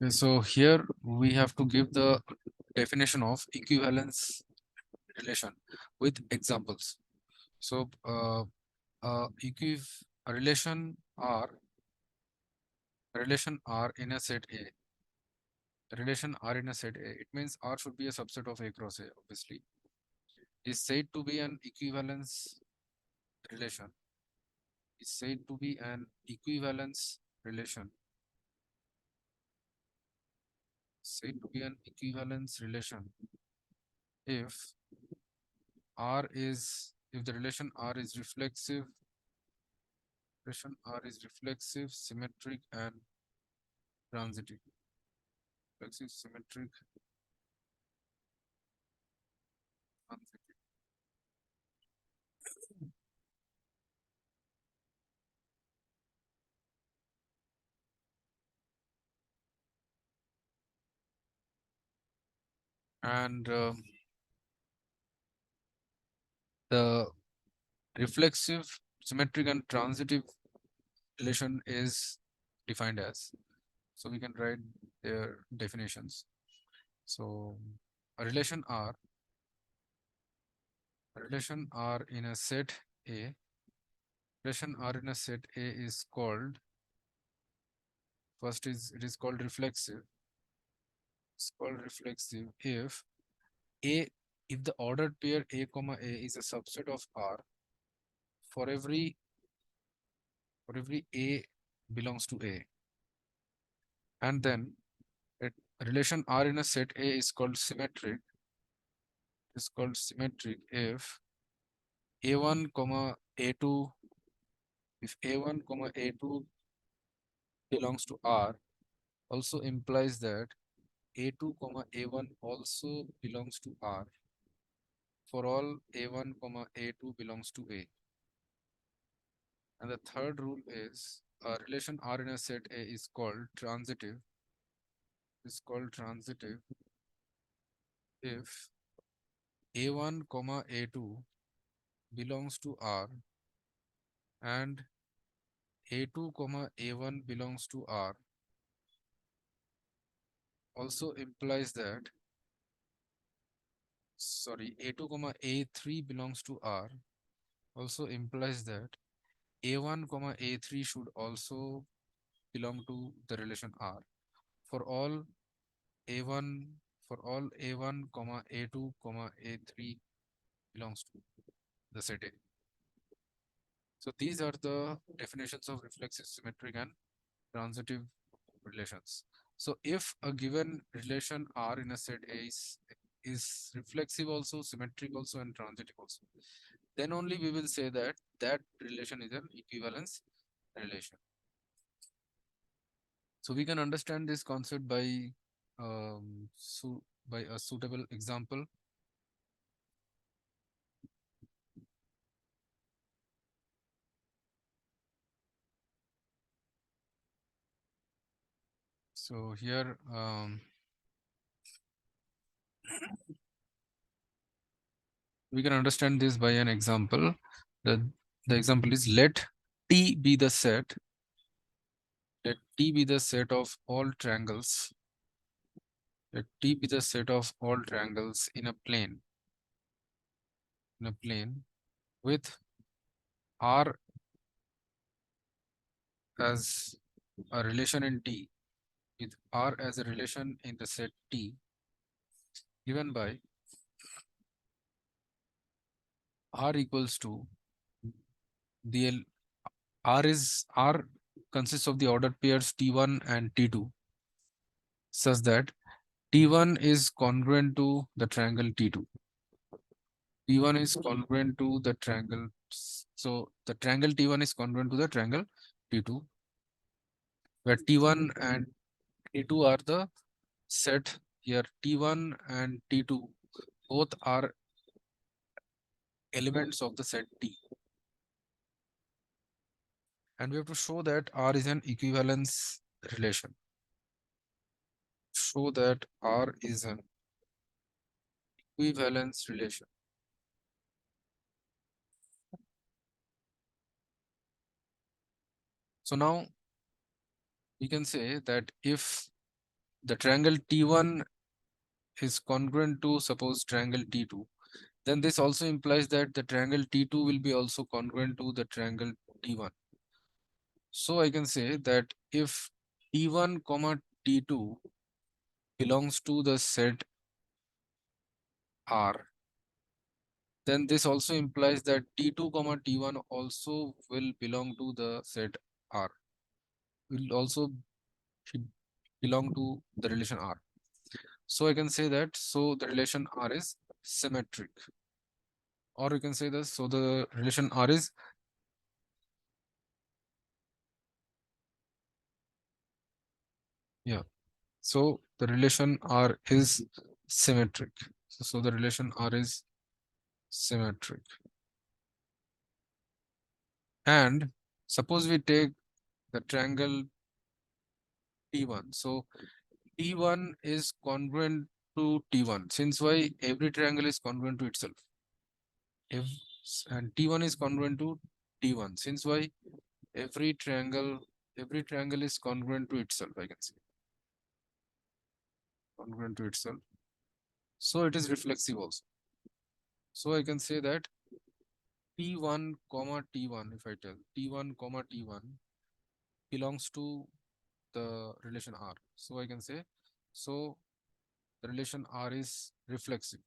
Okay, so here we have to give the definition of equivalence relation with examples. So a relation R in a set A. Relation R in a set A. It means R should be a subset of A cross A, obviously. Is said to be an equivalence relation. Is said to be an equivalence relation. Said to be an equivalence relation if if the relation R is reflexive, symmetric, and transitive. Reflexive, symmetric, transitive. And the reflexive, symmetric, and transitive relation is defined as. So we can write their definitions. So a relation R in a set A, relation R in a set A is called, first is, it is called reflexive. It's called reflexive A, if the ordered pair A comma A is a subset of R for every A belongs to A, and then it, relation R in a set A is called symmetric. Is called symmetric if A1 comma A2, if A1 comma A2 belongs to R, also implies that A2 comma A1 also belongs to R for all A1 comma A2 belongs to A. And the third rule is a relation R in a set A is called transitive. Is called transitive if A1 comma A2 belongs to R and A2 comma A1 belongs to R, also implies that, sorry, A2 comma A3 belongs to R, also implies that A1 comma A3 should also belong to the relation R for all A1 comma A2 comma A3 belongs to the set A. So these are the definitions of reflexive, symmetric, and transitive relations. So if a given relation R in a set A is reflexive also, symmetric also, and transitive also, then only we will say that that relation is an equivalence relation. So we can understand this concept by by a suitable example. So here we can understand this by an example. The example is let T be the set. Let T be the set of all triangles. Let T be the set of all triangles in a plane. In a plane with R as a relation in T, with R as a relation in the set T, given by R equals to the R consists of the ordered pairs T1 and T2, such that T1 is congruent to the triangle T2. T1 is congruent to the triangle. So the triangle T1 is congruent to the triangle T2, where T1 and T2 are the set here. T1 and T2 both are elements of the set T. And we have to show that R is an equivalence relation. Show that R is an equivalence relation. So now we can say that if the triangle T1 is congruent to suppose triangle T2, then this also implies that the triangle T2 will be also congruent to the triangle T1. So I can say that if T1 comma T2 belongs to the set R, then this also implies that T2 comma T1 also will belong to the set R, will also belong to the relation R. So I can say that so the relation R is symmetric, or you can say this so the relation R is, yeah, so the relation R is symmetric. So the relation R is symmetric. And suppose we take the triangle T1. So T1 is congruent to T1. Since why every triangle is congruent to itself. If and T1 is congruent to T1. Since why every triangle is congruent to itself, I can say. Congruent to itself. So it is reflexive also. So I can say that T1 comma T1, if I tell T1 comma T1 belongs to the relation R. So I can say so the relation R is reflexive.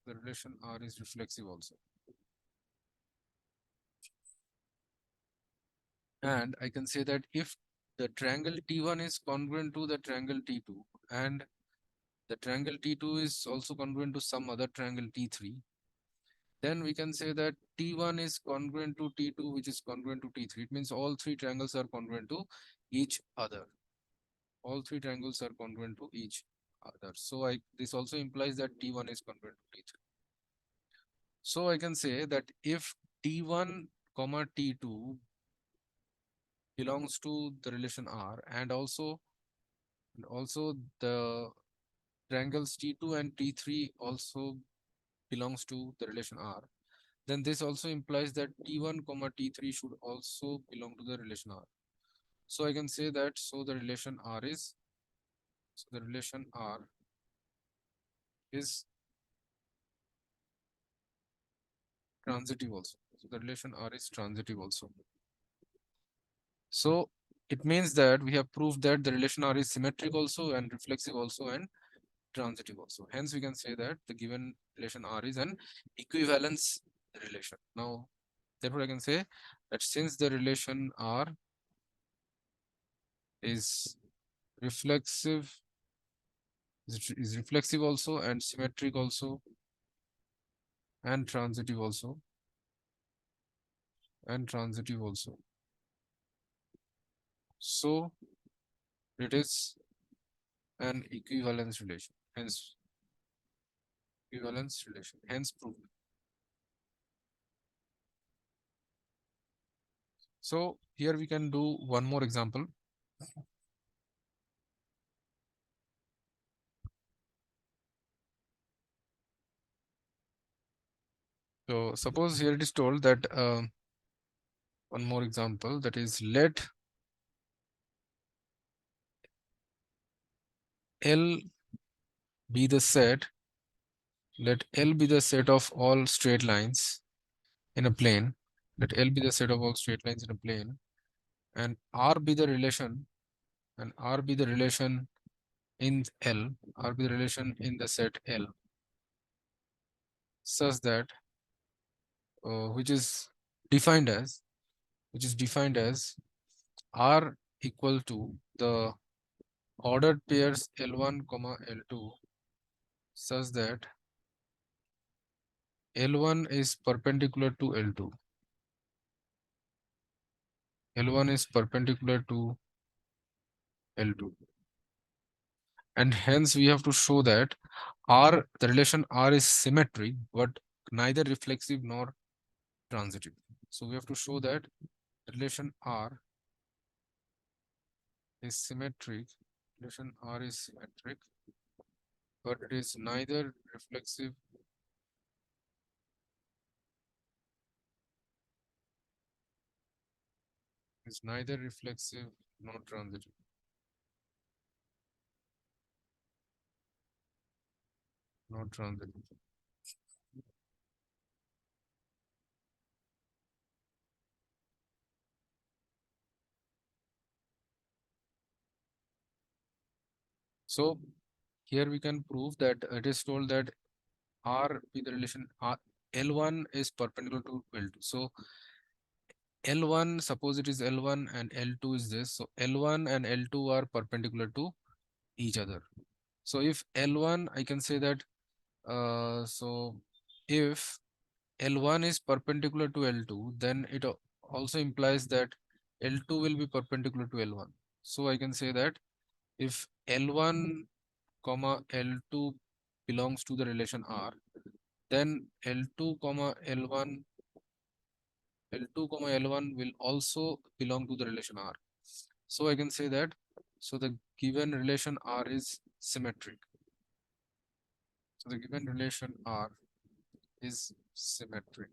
The relation R is reflexive also. And I can say that if the triangle T1 is congruent to the triangle T2 and the triangle T2 is also congruent to some other triangle T3, then we can say that T1 is congruent to T2, which is congruent to T3. It means all three triangles are congruent to each other. All three triangles are congruent to each other. So this also implies that T1 is congruent to T3. So I can say that if T1 comma T2 belongs to the relation R and also the triangles T2 and T3 also belongs to the relation R, then this also implies that T1 comma T3 should also belong to the relation R. So I can say that the relation R is transitive also. So the relation R is transitive also. So it means that we have proved that the relation R is symmetric also and reflexive also and transitive also. Hence, we can say that the given relation R is an equivalence relation. Now, therefore, I can say that since the relation R is reflexive, is reflexive also and symmetric also and transitive also and transitive also. So it is an equivalence relation. Hence, equivalence relation. Hence, proven. So here we can do one more example. So suppose here it is told that one more example, that is let L be the set, let L be the set of all straight lines in a plane. Let L be the set of all straight lines in a plane, and R be the relation, and R be the relation in L, R be the relation in the set L, such that which is defined as R equal to the ordered pairs L1 comma L2, such that L1 is perpendicular to L2. L1 is perpendicular to L2. And hence we have to show that the relation R is symmetric, but neither reflexive nor transitive. So we have to show that the relation R is symmetric, relation R is symmetric, but it is neither reflexive nor transitive. not transitive. So here we can prove that it is told that R with the relation R, L1 is perpendicular to L2. So L1, suppose it is L1 and L2 is this. So L1 and L2 are perpendicular to each other. So if L1, I can say that, so if L1 is perpendicular to L2, then it also implies that L2 will be perpendicular to L1. So I can say that if L1 comma L2 belongs to the relation R, then L2 comma L1 will also belong to the relation R. So I can say that, so the given relation R is symmetric. So the given relation R is symmetric.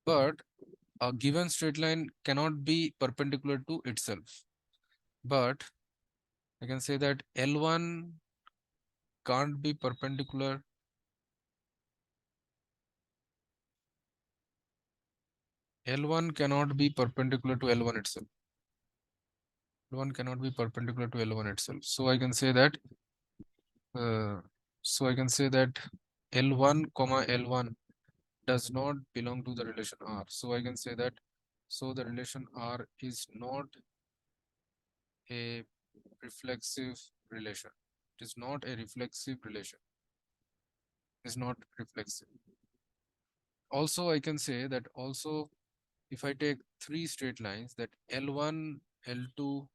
But a given straight line cannot be perpendicular to itself. But I can say that L1 can't be perpendicular. L1 cannot be perpendicular to L1 itself. L1 cannot be perpendicular to L1 itself. So I can say that, uh, L1 comma L1 does not belong to the relation R. So I can say that, so the relation R is not a reflexive relation. It is not a reflexive relation. It is not reflexive. Also, I can say that also, if I take three straight lines, that L1, L2,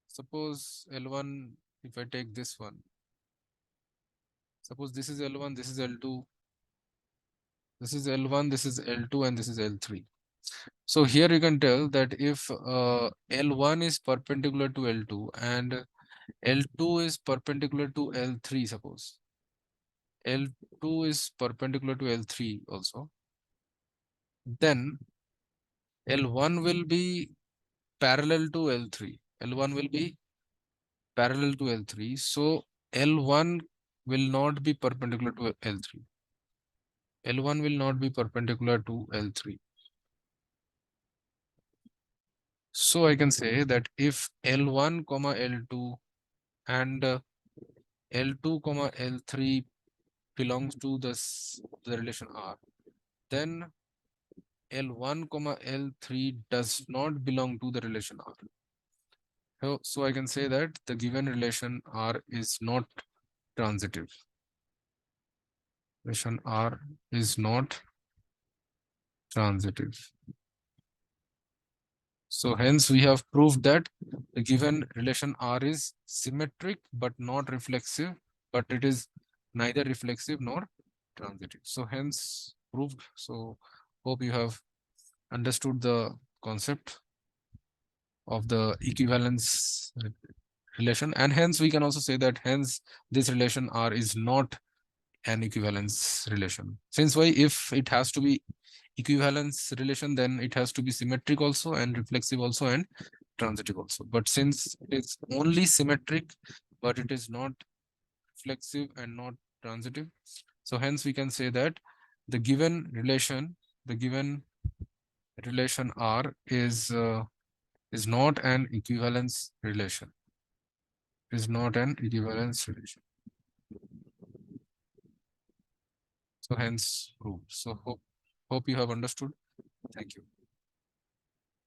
suppose L1, if I take this one, suppose this is L1, this is L2, this is L1, this is L2, and this is L3. So here you can tell that if L1 is perpendicular to L2 and L2 is perpendicular to L3, suppose L2 is perpendicular to L3 also, then L1 will be parallel to L3. L1 will be parallel to L3. So L1 will not be perpendicular to L3. L1 will not be perpendicular to L3. So I can say that if L1 comma L2 and L2 comma L3 belongs to the relation R, then L1 comma L3 does not belong to the relation R. So I can say that the given relation R is not transitive. Relation R is not transitive. So hence we have proved that the given relation R is symmetric but not reflexive, but it is neither reflexive nor transitive. So hence proved. So hope you have understood the concept of the equivalence relation, and hence we can also say that hence this relation R is not an equivalence relation. Since why, if it has to be equivalence relation, then it has to be symmetric also and reflexive also and transitive also. But since it's only symmetric but it is not reflexive and not transitive, so hence we can say that the given relation R is not an equivalence relation. Is not an equivalence relation. So hence proved. So hope you have understood. Thank you.